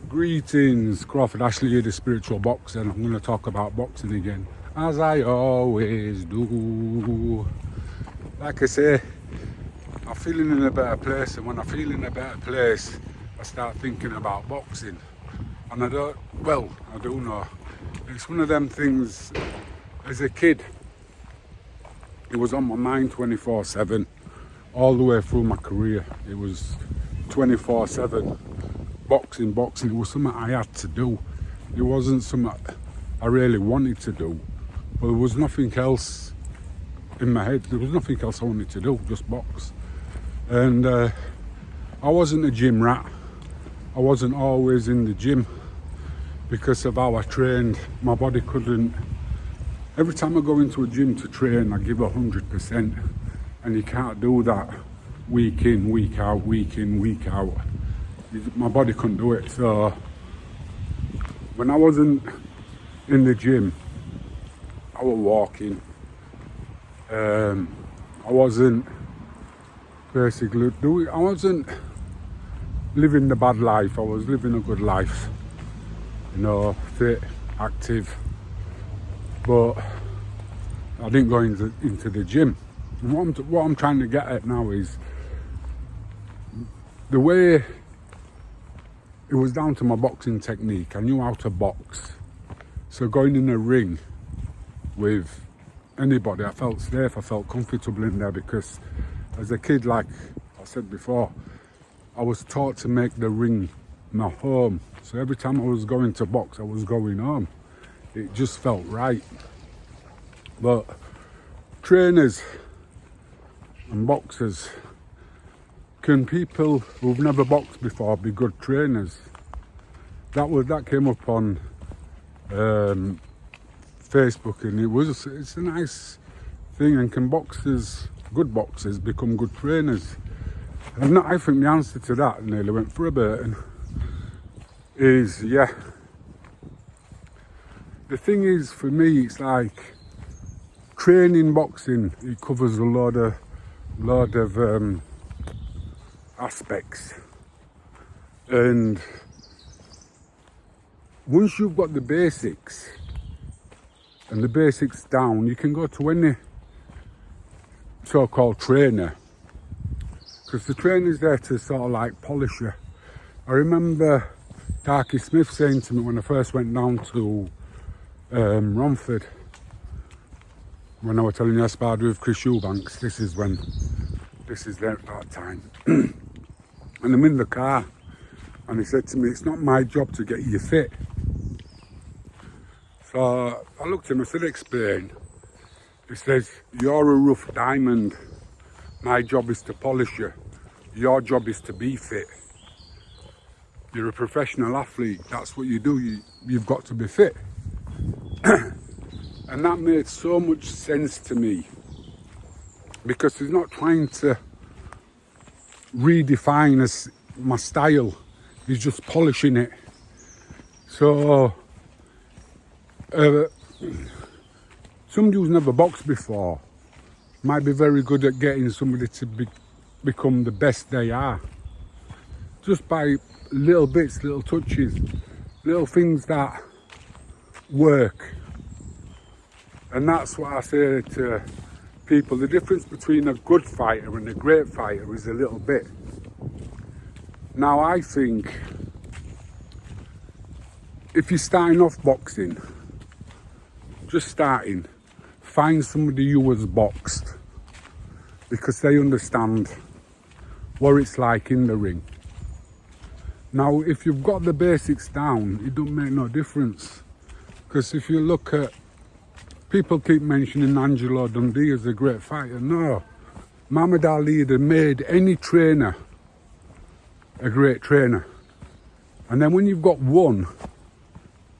Greetings, Crawford Ashley here, the spiritual boxer, and I'm going to talk about boxing again, as I always do. Like I say, I'm feeling in a better place, and when I feel in a better place, I start thinking about boxing. And I do know. It's one of them things, as a kid, it was on my mind 24/7, all the way through my career. It was 24/7. Boxing, it was something I had to do. It wasn't something I really wanted to do, but there was nothing else in my head. There was nothing else I wanted to do, just box. And I wasn't a gym rat. I wasn't always in the gym because of how I trained. My body couldn't. Every time I go into a gym to train, I give 100%, and you can't do that week in, week out, week in, week out. My body couldn't do it. So when I wasn't in the gym, I was walking. I wasn't basically doing. I wasn't living the bad life. I was living a good life. You know, fit, active, but I didn't go into the gym. And what I'm trying to get at now is the way. It was down to my boxing technique. I knew how to box. So going in a ring with anybody, I felt safe, I felt comfortable in there, because as a kid, like I said before, I was taught to make the ring my home. So every time I was going to box, I was going home. It just felt right. But trainers and boxers, can people who've never boxed before be good trainers? That came up on Facebook, and it's a nice thing. And can good boxers, become good trainers? And I think the answer to that, nearly went for a bit, is yeah. The thing is, for me, it's like training boxing. It covers a lot of aspects, and once you've got the basics down, you can go to any so-called trainer, because the trainer's there to sort of like polish you. I remember Darky Smith saying to me when I first went down to Romford, when I was telling you I sparred with Chris Eubanks. This is there at that time. And I'm in the car, and he said to me, "It's not my job to get you fit." So I looked at him, I said, "Explain." He says, "You're a rough diamond. My job is to polish you. Your job is to be fit. You're a professional athlete. That's what you do. You've got to be fit." And that made so much sense to me, because he's not trying to redefine my style, he's just polishing it. So somebody who's never boxed before might be very good at getting somebody to become the best they are, just by little bits, little touches, little things that work. And that's what I say to people. The difference between a good fighter and a great fighter is a little bit. Now, I think if you're starting off boxing, just starting, find somebody who has boxed, because they understand what it's like in the ring. Now, if you've got the basics down, it don't make no difference, because if you look at, people keep mentioning Angelo Dundee as a great fighter. No, Muhammad Ali had made any trainer a great trainer. And then when you've got one,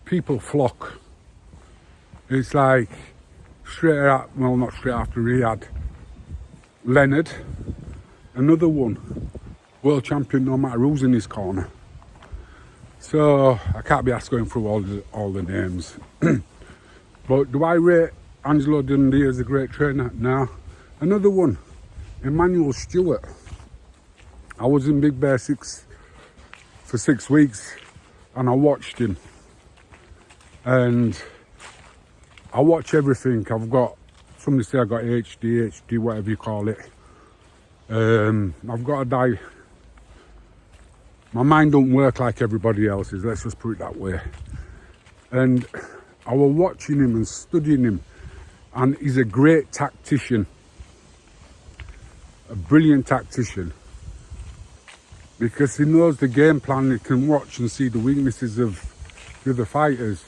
people flock. It's like not straight after he had Leonard, another one, world champion no matter who's in his corner. So I can't be asked going through all the names. But do I rate Angelo Dundee as a great trainer? No. Another one, Emmanuel Stewart. I was in Big Bear for 6 weeks. and I watched him, and I watch everything. I've got, somebody say I got HD, whatever you call it. I've got to die. My mind don't work like everybody else's, let's just put it that way. And I was watching him and studying him, and he's a great tactician, a brilliant tactician, because he knows the game plan. He can watch and see the weaknesses of the other fighters.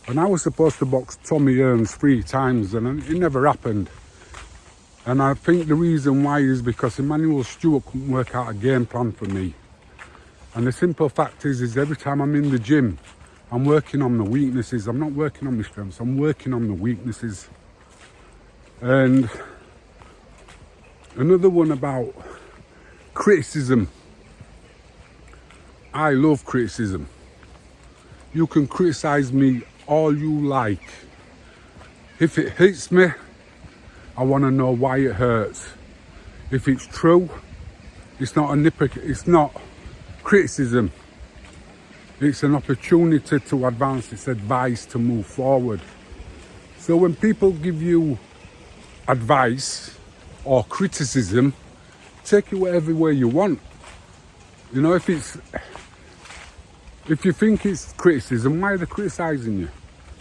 And I was supposed to box Tommy Hearns 3 times, and it never happened. And I think the reason why is because Emmanuel Stewart couldn't work out a game plan for me. And the simple fact is every time I'm in the gym, I'm working on the weaknesses. I'm not working on my strengths, I'm working on the weaknesses. And another one about criticism. I love criticism. You can criticize me all you like. If it hits me, I want to know why it hurts. If it's true, it's not it's not criticism. It's an opportunity to advance. It's advice to move forward. So when people give you advice or criticism, take it whatever way you want. You know, if you think it's criticism, why are they criticising you?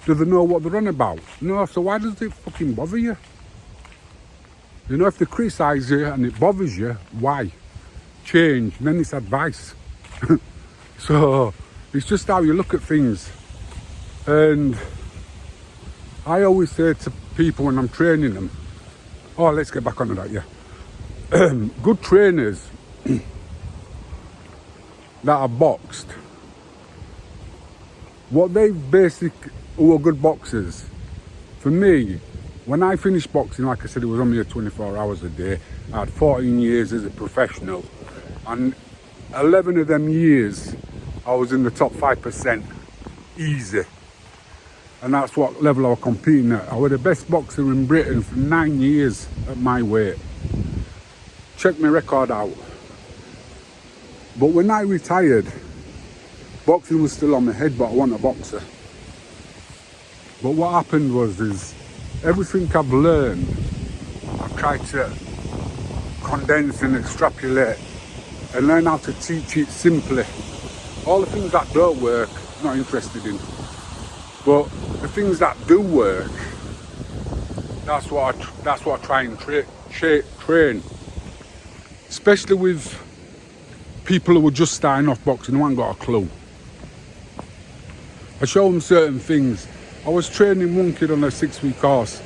Do they know what they're on about? No, so why does it fucking bother you? You know, if they criticise you and it bothers you, why? Change, then it's advice. So it's just how you look at things. And I always say to people when I'm training them, oh, let's get back onto that, yeah. Good trainers that are boxed, what they who are good boxers, for me, when I finished boxing, like I said, it was only 24 hours a day. I had 14 years as a professional, and 11 of them years I was in the top 5%, easy. And that's what level I was competing at. I was the best boxer in Britain for 9 years at my weight. Check my record out. But when I retired, boxing was still on my head, but I wasn't a boxer. But what happened is everything I've learned, I've tried to condense and extrapolate and learn how to teach it simply. All the things that don't work, I'm not interested in. But the things that do work, that's what I try and train. Especially with people who are just starting off boxing who haven't got a clue. I show them certain things. I was training one kid on a 6-week course.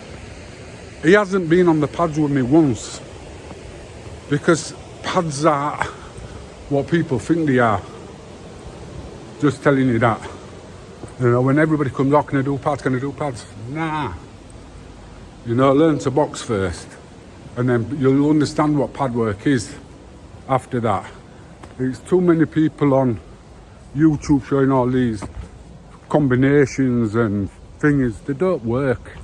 He hasn't been on the pads with me once, because pads are what people think they are. Just telling you that. You know, when everybody comes, oh, can I do pads? Can I do pads? Nah. You know, learn to box first, and then you'll understand what pad work is after that. There's too many people on YouTube showing all these combinations and things. They don't work.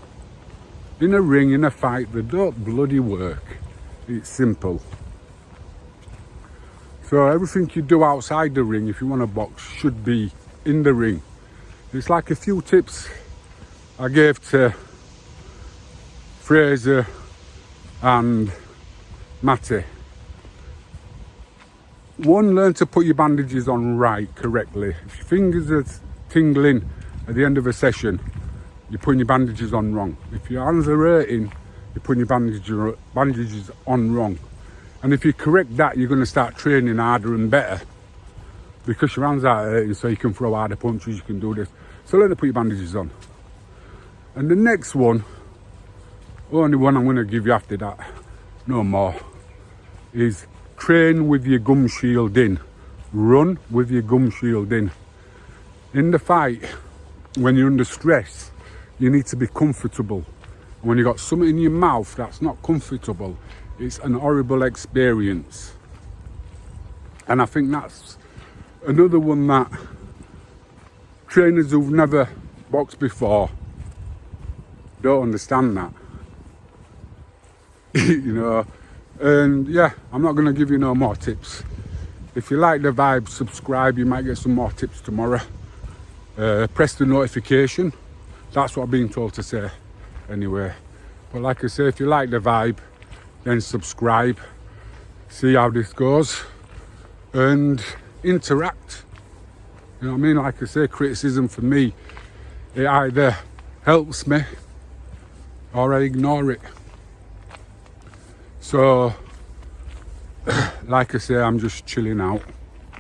In a ring, in a fight, they don't bloody work. It's simple. So everything you do outside the ring, if you want to box, should be in the ring. It's like a few tips I gave to Fraser and Matty. One, learn to put your bandages on right, correctly. If your fingers are tingling at the end of a session, you're putting your bandages on wrong. If your hands are hurting, you're putting your bandages on wrong. And if you correct that, you're going to start training harder and better, because your hands are hurting, so you can throw harder punches, you can do this. So learn to put your bandages on. And the next one, only one I'm going to give you after that, no more, is train with your gum shield in. Run with your gum shield in. In the fight, when you're under stress, you need to be comfortable. When you've got something in your mouth that's not comfortable, it's an horrible experience. And I think that's another one that trainers who've never boxed before don't understand that. You know, and yeah, I'm not going to give you no more tips. If you like the vibe, subscribe, you might get some more tips tomorrow. press the notification. That's what I've been told to say anyway. But like I say, if you like the vibe, then subscribe, see how this goes, and interact. You know what I mean? Like I say, criticism for me, it either helps me or I ignore it. So like I say, I'm just chilling out.